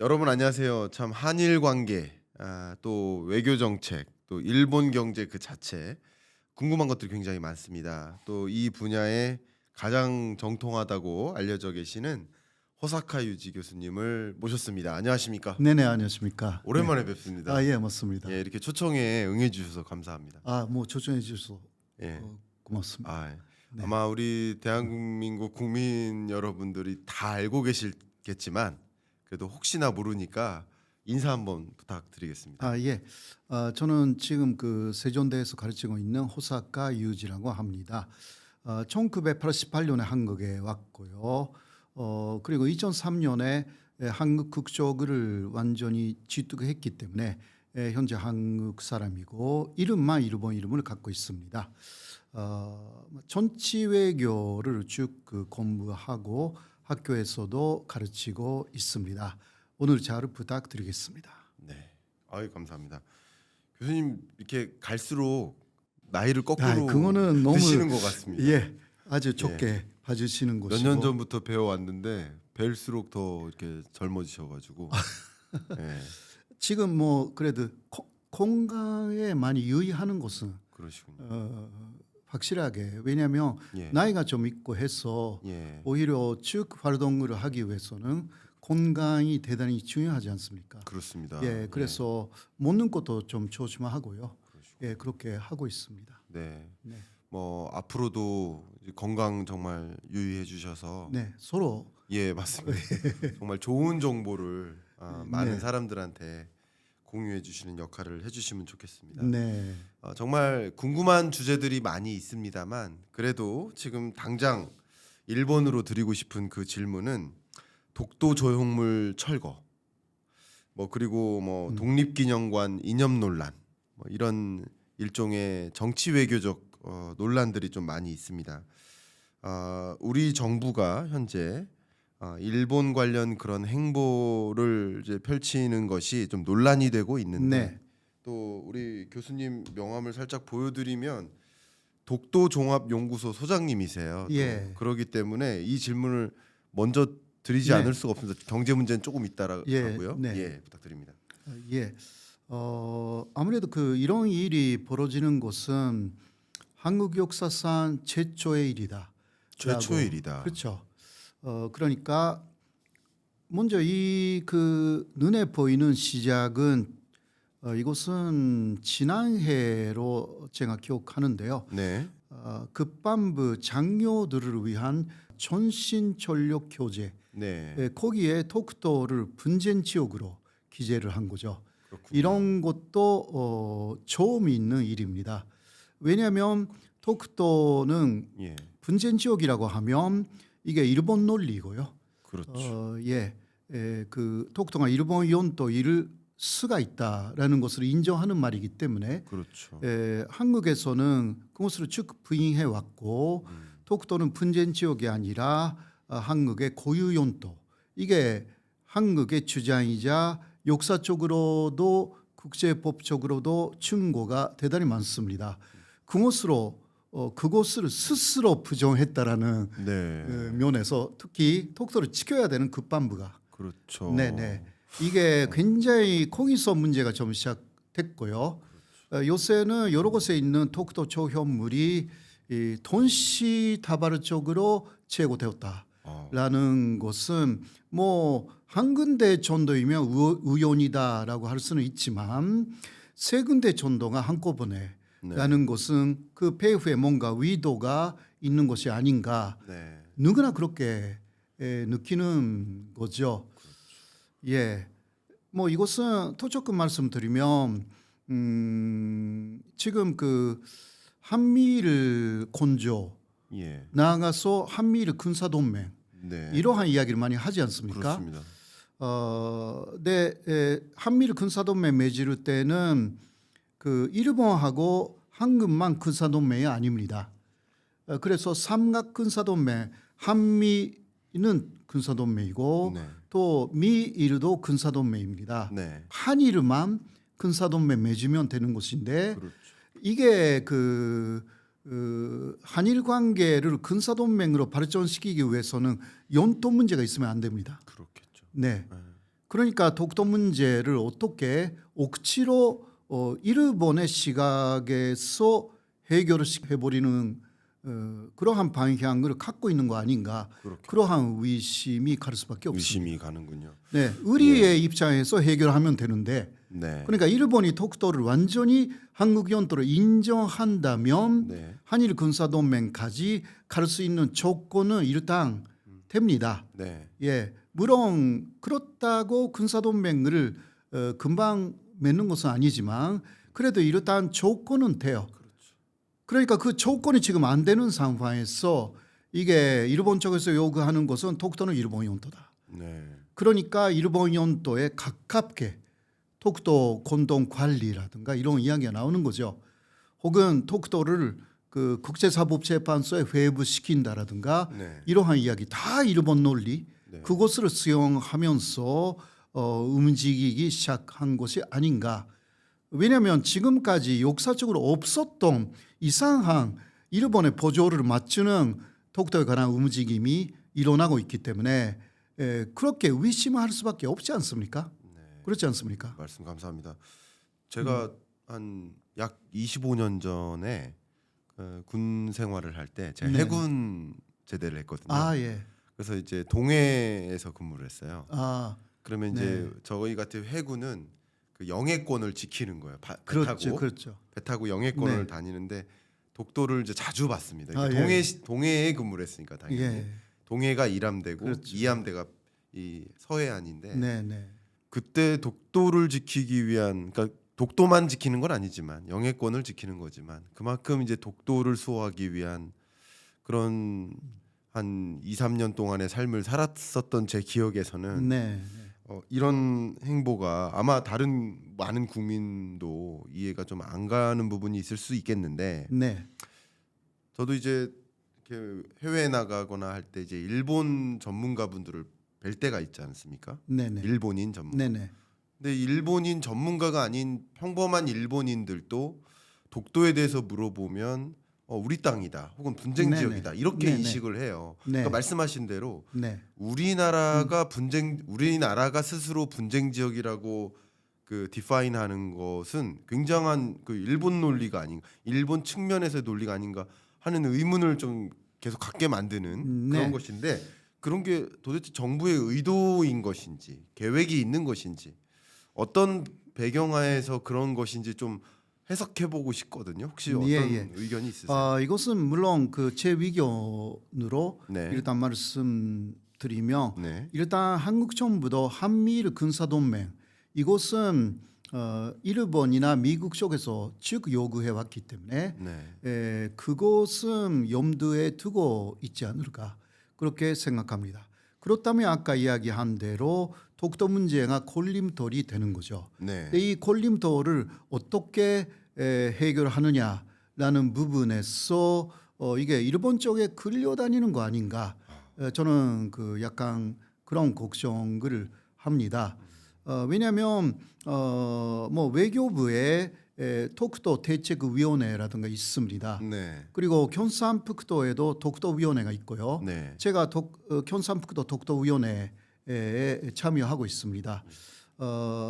여러분 안녕하세요. 참 한일 관계, 또 외교 정책, 또 일본 경제 그 자체 궁금한 것들이 굉장히 많습니다. 또 이 분야에 가장 정통하다고 알려져 계시는 호사카 유지 교수님을 모셨습니다. 안녕하십니까? 네네, 안녕하십니까. 네. 오랜만에 뵙습니다. 예, 맞습니다. 예, 이렇게 초청에 응해 주셔서 감사합니다. 뭐 초청해 주셔서 예. 고맙습니다. 예. 네. 아마 우리 대한민국 국민 여러분들이 다 알고 계실겠지만 그래도 혹시나 모르니까 인사 한번 부탁드리겠습니다. 예. 저는 지금 그 세종대에서 가르치고 있는 호사카 유지라고 합니다. 1988년에 한국에 왔고요. 그리고 2003년에 한국 국적을 완전히 취득했기 때문에 현재 한국 사람이고 이름만 일본 이름을 갖고 있습니다. 정치 외교를 쭉 공부하고 학교에서도 가르치고 있습니다. 오늘 잘 부탁드리겠습니다. 네. 아유 감사합니다. 교수님 이렇게 갈수록 나이를 거꾸로 그거는 너무 드시는 것 같습니다. 아주 좋게 봐주시는 몇 것이고 년 전부터 배워왔는데 뵐수록 더 이렇게 젊어지셔가지고. 예, 지금 그래도 건강에 많이 유의하는 것은 그러시군요. 확실하게 왜냐하면 예, 나이가 좀 있고 해서 예, 오히려 쭉 활동을 하기 위해서는 건강이 대단히 중요하지 않습니까? 그렇습니다. 그래서 먹는 것도 좀 조심하고요. 그러시군요. 그렇게 하고 있습니다. 네, 네, 뭐 앞으로도 이제 건강 정말 유의해 주셔서 서로 예 맞습니다. 정말 좋은 정보를 많은 네. 사람들한테 공유해 주시는 역할을 해주시면 좋겠습니다. 네, 정말 궁금한 주제들이 많이 있습니다만 그래도 지금 당장 일본으로 드리고 싶은 그 질문은 독도 조형물 철거, 뭐 그리고 뭐 독립기념관 이념 논란, 뭐 이런 일종의 정치 외교적 논란들이 좀 많이 있습니다. 우리 정부가 현재 일본 관련 그런 행보를 이제 펼치는 것이 좀 논란이 되고 있는데 네, 또 우리 교수님 명함을 살짝 보여드리면 독도 종합연구소 소장님이세요. 또 예. 그러기 때문에 이 질문을 먼저 드리지 네. 않을 수가 없습니다. 경제 문제는 조금 있다라고요. 네. 예, 부탁드립니다. 예. 아무래도 이런 일이 벌어지는 것은 한국 역사상 최초의 일이다. 최초의 일이다. 그렇죠. 그러니까 먼저 눈에 보이는 시작은 이것은 지난해로 제가 기억하는데요. 네, 급반부 장교들을 위한 전신전력 교재, 네, 거기에 독도를 분쟁 지역으로 기재를 한 거죠. 그렇군요. 이런 것도 처음 있는 일입니다. 왜냐하면 독도는 예, 분쟁 지역이라고 하면 이게 일본 논리고요. 그렇죠. 그 독도가 일본 영토일 수가 있다라는 것을 인정하는 말이기 때문에 그렇죠. 한국에서는 그것을 쭉 부인해 왔고 독도는 분쟁 지역이 아니라 한국의 고유 영토, 이게 한국의 주장이자 역사적으로도 국제법적으로도 증거가 대단히 많습니다. 그것을 스스로 부정했다라는 네, 면에서 특히 독도를 지켜야 되는 급반부가 그렇죠. 이게 굉장히 거기서 문제가 좀 시작됐고요. 요새는 여러 곳에 있는 독도 조형물이 이 동시다발적으로 제거되었다라는 것은 뭐 한 군데 정도이면 우연이다라고 할 수는 있지만 세 군데 정도가 한꺼번에 라는 것은 그 배후에 뭔가 의도가 있는 것이 아닌가, 네, 누구나 그렇게 느끼는 거죠. 예, 뭐 이것은 또 조금 말씀드리면 지금 한미일 건조, 예, 나아가서 한미일 군사동맹, 네, 이러한 이야기를 많이 하지 않습니까? 그렇습니다. 한미일 군사동맹 맺을 때는 일본하고 한국만 군사동맹이 아닙니다. 그래서 삼각 군사동맹, 한미는 군사동맹이고 네, 또 미일도 군사동맹입니다. 네, 한일만 군사동맹 맺으면 되는 것인데 그렇죠. 이게 한일 관계를 군사동맹으로 발전시키기 위해서는 영토 문제가 있으면 안 됩니다. 그렇겠죠. 네. 네. 그러니까 독도 문제를 어떻게 억지로 일본의 시각에서 해결을 해버리는 그러한 방향을 갖고 있는 거 아닌가. 그렇게 그러한 의심이 갈 수밖에 없습니다. 의심이 가는군요. 네, 우리의 입장에서 해결하면 되는데 네. 그러니까 일본이 독도를 완전히 한국 영토로 인정한다면 네. 한일 군사동맹까지 갈 수 있는 조건은 일단 됩니다. 네. 예, 물론 그렇다고 군사동맹을 금방 맺는 것은 아니지만 그래도 일단 조건은 돼요. 그러니까 그 조건이 지금 안 되는 상황에서 이게 일본 쪽에서 요구하는 것은 독도는 일본 영토다. 네. 그러니까 일본 영토에 가깝게 독도 공동 관리라든가 이런 이야기가 나오는 거죠. 혹은 독도를 그 국제사법재판소에 회부시킨다라든가 네. 이러한 이야기 다 일본 논리 네. 그것을 수용하면서 움직이기 시작한 것이 아닌가. 왜냐하면 지금까지 역사적으로 없었던 이상한 일본의 보조를 맞추는 독도에 관한 움직임이 일어나고 있기 때문에 그렇게 의심할 수밖에 없지 않습니까? 네. 그렇지 않습니까? 말씀 감사합니다. 제가 한 약 25년 전에 군 생활을 할 때 제가 네. 해군 제대를 했거든요. 아 예. 그래서 이제 동해에서 근무를 했어요. 아 그러면 이제 저희 같은 해군은 그 영해권을 지키는 거예요. 배 그렇죠, 타고 그렇죠. 배 타고 영해권을 네. 다니는데 독도를 이제 자주 봤습니다. 아, 동해에 근무를 했으니까 당연히 예. 동해가 1함대고 그렇죠. 2함대가 이 서해안인데 네네. 그때 독도를 지키기 위한 그러니까 독도만 지키는 건 아니지만 영해권을 지키는 거지만 그만큼 이제 독도를 수호하기 위한 그런 한 2, 3년 동안의 삶을 살았었던 제 기억에서는 네. 이런 행보가 아마 다른 많은 국민도 이해가 좀 안 가는 부분이 있을 수 있겠는데 네. 저도 이제 이렇게 해외에 나가거나 할 때 이제 일본 전문가분들을 뵐 때가 있지 않습니까? 네네. 일본인 전문가. 네네. 근데 일본인 전문가가 아닌 평범한 일본인들도 독도에 대해서 물어보면 우리 땅이다 혹은 분쟁 네네. 지역이다 이렇게 네네. 인식을 해요. 네. 그러니까 말씀하신 대로 네. 우리나라가 스스로 분쟁 지역이라고 그 디파인하는 것은 굉장한 그 일본 논리가 아닌가, 일본 측면에서의 논리가 아닌가 하는 의문을 좀 계속 갖게 만드는 네. 그런 것인데 그런 게 도대체 정부의 의도인 것인지 계획이 있는 것인지 어떤 배경하에서 그런 것인지 좀 해석해보고 싶거든요. 혹시 어떤 예. 의견이 있으세요? 이것은 물론 그 제 의견으로 네. 일단 말씀드리면 네. 일단 한국 정부도 한미일 군사동맹 이것은 일본이나 미국 쪽에서 쭉 요구해 왔기 때문에 네. 그것은 염두에 두고 있지 않을까 그렇게 생각합니다. 그렇다면 아까 이야기한 대로 독도 문제가 걸림돌이 되는 거죠. 네. 근데 이 걸림돌을 어떻게 해결하느냐라는 부분에서 이게 일본 쪽에 끌려다니는 거 아닌가? 저는 그 약간 그런 걱정을 합니다. 왜냐하면 뭐 외교부에 독도 대책위원회라든가 있습니다. 네. 그리고 경상북도에도 독도위원회가 있고요. 네. 제가 경상북도 독도위원회에 참여하고 있습니다.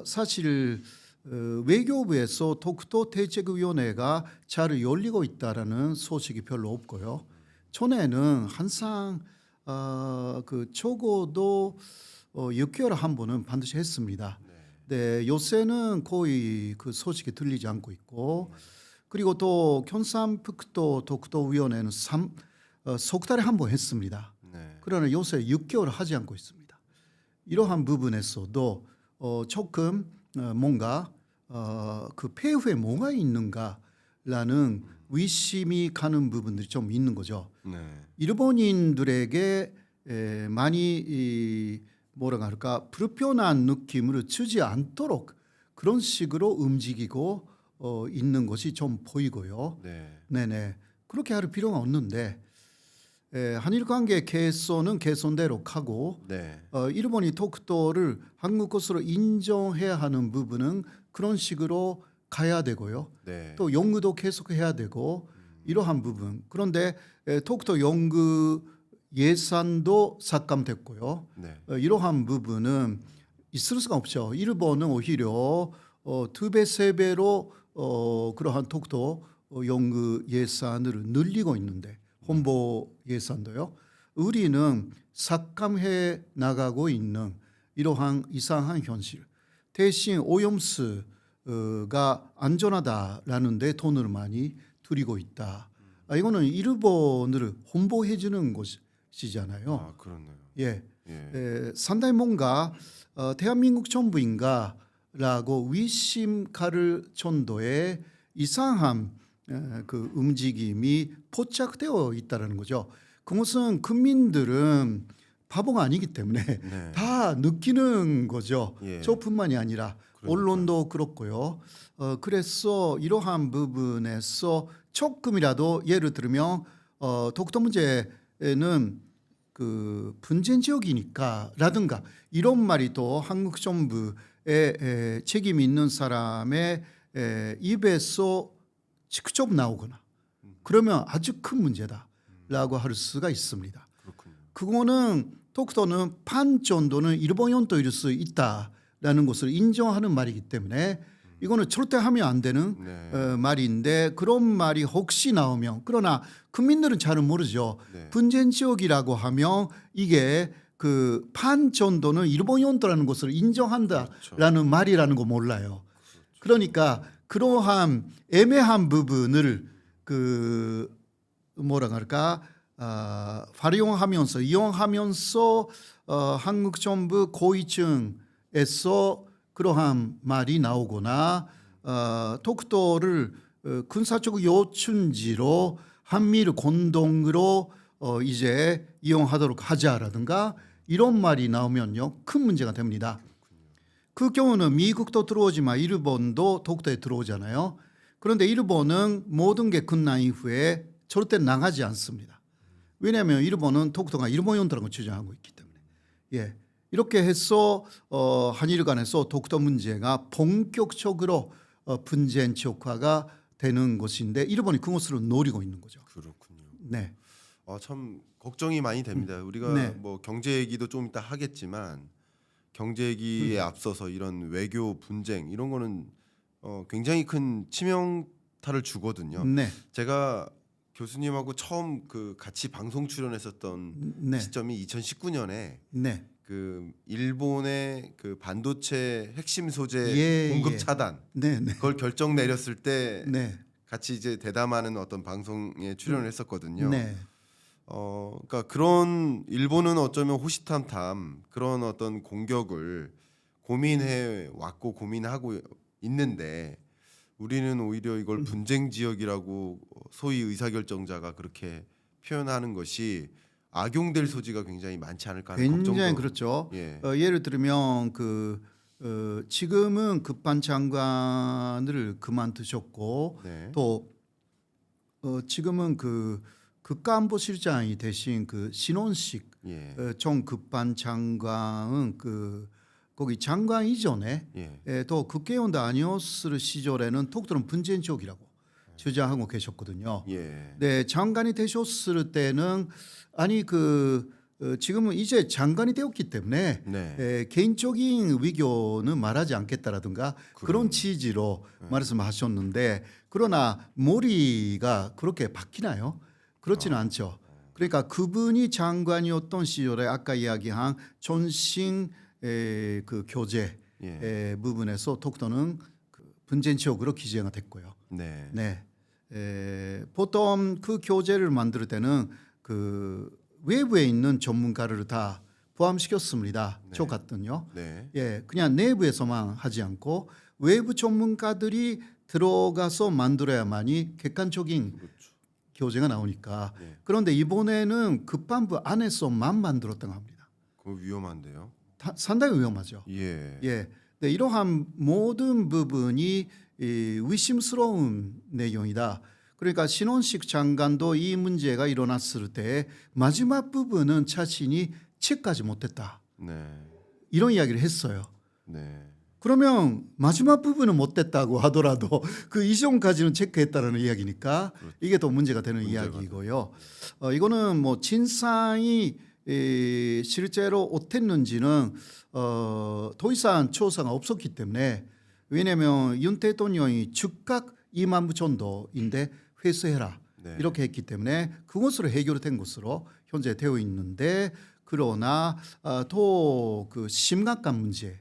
사실 외교부에서 독도 대책위원회가 잘 열리고 있다라는 소식이 별로 없고요. 전에는 항상 그 적어도 6개월에 한 번은 반드시 했습니다. 네, 요새는 거의 그 소식이 들리지 않고 있고, 그리고 또 경상북도 독도위원회는 석 달에 한 번 했습니다. 네. 그러나 요새 6개월 하지 않고 있습니다. 이러한 부분에서도 조금 뭔가 그 폐후에 뭐가 있는가라는 의심이 가는 부분들이 좀 있는 거죠. 네. 일본인들에게 많이 뭐라고 할까 불편한 느낌을 주지 않도록 그런 식으로 움직이고 있는 것이 좀 보이고요. 네. 네네 그렇게 할 필요가 없는데 한일 관계 개선은 개선대로 하고 네. 일본이 독도를 한국 것으로 인정해야 하는 부분은 그런 식으로 가야 되고요. 네. 또 연구도 계속해야 되고 이러한 부분. 그런데 독도 연구 예산도 삭감됐고요. 네. 이러한 부분은 있을 수가 없죠. 일본은 오히려 2배, 3배로 그러한 독도 연구 예산을 늘리고 있는데 홍보 예산도요. 우리는 삭감해 나가고 있는 이러한 이상한 현실. 대신 오염수가 안전하다라는 데 돈을 많이 들이고 있다. 이거는 일본을 홍보해 주는 것이잖아요. 아, 그렇네요. 예. 예. 상당히 뭔가 대한민국 정부인가라고 의심할 정도의 이상한 그 움직임이 포착되어 있다는 거죠. 그것은 국민들은 바보가 아니기 때문에 네. 다 느끼는 거죠. 예. 저뿐만이 아니라 그러니까요. 언론도 그렇고요. 그래서 이러한 부분에서 조금이라도 예를 들면 독도 문제는 그 분쟁 지역이니까라든가 이런 말이 또 한국 정부의 책임 있는 사람의 입에서 직접 나오거나 그러면 아주 큰 문제다라고 할 수가 있습니다. 그렇군요. 그거는 독도는 반 정도는 일본 영토일 수 있다라는 것을 인정하는 말이기 때문에 이거는 절대 하면 안 되는 네. 말인데 그런 말이 혹시 나오면 그러나 국민들은 잘은 모르죠. 네. 분쟁 지역이라고 하면 이게 그 반 정도는 일본 영토라는 것을 인정한다라는 말이라는 거 몰라요. 그러니까 그러한 애매한 부분을 그 뭐라 할까 활용하면서 이용하면서 한국 정부 고위층에서 그러한 말이 나오거나 독도를 군사적 요충지로 한미를 공동으로 이제 이용하도록 하자라든가 이런 말이 나오면요 큰 문제가 됩니다. 그 경우는 미국도 들어오지만 일본도 독도에 들어오잖아요. 그런데 일본은 모든 게 끝난 이후에 절대 나가지 않습니다. 왜냐하면 일본은 독도가 일본 영토라는 걸 주장하고 있기 때문에. 예. 이렇게 해서 한일 간에서 독도 문제가 본격적으로 분쟁 지역화가 되는 것인데 일본이 그것을 노리고 있는 거죠. 그렇군요. 네. 참 걱정이 많이 됩니다. 우리가 네. 뭐 경제 얘기도 좀 이따 하겠지만 경제 얘기에 앞서서 이런 외교 분쟁 이런 거는 굉장히 큰 치명타를 주거든요. 네. 제가 교수님하고 처음 그 같이 방송 출연했었던 네. 시점이 2019년에 네. 그 일본의 그 반도체 핵심 소재 예, 공급 예. 차단 네. 네. 그걸 결정 내렸을 때 네. 같이 이제 대담하는 어떤 방송에 출연을 했었거든요. 네. 그러니까 그런 일본은 어쩌면 호시탐탐 그런 어떤 공격을 고민해 왔고 고민하고 있는데 우리는 오히려 이걸 분쟁 지역이라고 소위 의사결정자가 그렇게 표현하는 것이 악용될 소지가 굉장히 많지 않을까 하는 걱정도. 굉장히 그렇죠. 예. 예를 들면 지금은 급반 장관을 그만두셨고 네. 또 지금은 그 국가안보실장이 대신 그 신원식 예. 전 급반 장관은 거기 장관 이전에 예. 또 국회의원도 아니었을 시절에는 독도는 분쟁 지역이라고 주장하고 계셨거든요. 예. 네, 장관이 되셨을 때는 아니 지금은 이제 장관이 되었기 때문에 네. 개인적인 위교는 말하지 않겠다라든가 그런 취지로 말씀하셨는데 그러나 머리가 그렇게 바뀌나요? 그렇지는 않죠. 그러니까 그분이 장관이었던 시절에 아까 이야기한 전신 그 교재 예. 부분에서 독도는 그 분쟁 지역으로 기재가 됐고요. 네. 네. 보통 그 교재를 만들 때는 그 외부에 있는 전문가를 다 포함시켰습니다. 저 같은요. 네. 예, 그냥 내부에서만 하지 않고 외부 전문가들이 들어가서 만들어야만이 객관적인 그렇죠. 교재가 나오니까. 네. 그런데 이번에는 급반부 안에서만 만들었다고 합니다. 그거 위험한데요. 상당히 위험하죠. 예. 예, 네, 이러한 모든 부분이 의심스러운 내용이다. 그러니까 신원식 장관도 이 문제가 일어났을 때 마지막 부분은 자신이 체크하지 못했다. 네. 이런 이야기를 했어요. 네. 그러면 마지막 부분은 못됐다고 하더라도 그 이전까지는 체크했다라는 이야기니까 이게 또 문제가 되는 이야기고요. 이거는 뭐 진상이 실제로 어땠는지는 더 이상 조사가 없었기 때문에 왜냐하면 윤 대통령이 즉각 2만 부 정도인데 회수해라 네. 이렇게 했기 때문에 그것으로 해결된 것으로 현재 되어 있는데 그러나 더 그 심각한 문제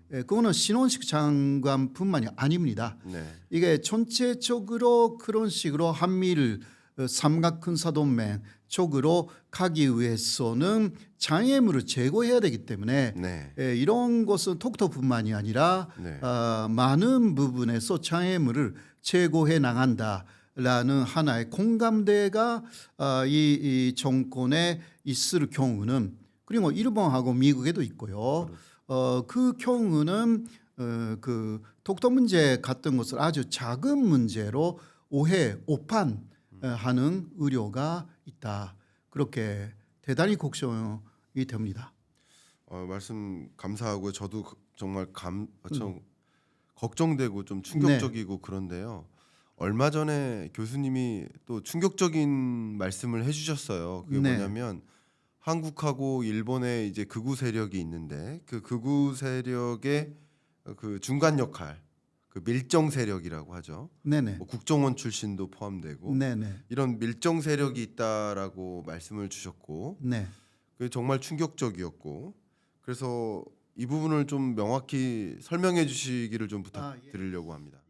그거는 신원식 장관뿐만이 아닙니다. 네. 이게 전체적으로 그런 식으로 한미를 삼각군사동맹 쪽으로 가기 위해서는 장애물을 제거해야 되기 때문에 네. 이런 것은 톡톡뿐만이 아니라 네. 많은 부분에서 장애물을 제거해 나간다라는 하나의 공감대가 이 정권에 있을 경우는 그리고 일본하고 미국에도 있고요. 그 경우는 그 독도 문제 같은 것을 아주 작은 문제로 오판하는 우려가 있다. 그렇게 대단히 걱정이 됩니다. 말씀 감사하고요. 저도 정말 좀 걱정되고 좀 충격적이고 그런데요. 얼마 전에 교수님이 또 충격적인 말씀을 해주셨어요. 그게 네. 뭐냐면 한국하고 일본의 이제 극우 세력이 있는데 그 극우 세력의 그 중간 역할, 그 밀정 세력이라고 하죠. 네네. 뭐 국정원 출신도 포함되고 네네. 이런 밀정 세력이 있다라고 말씀을 주셨고 네. 그게 정말 충격적이었고 그래서 이 부분을 좀 명확히 설명해 주시기를 좀 부탁드리려고 합니다.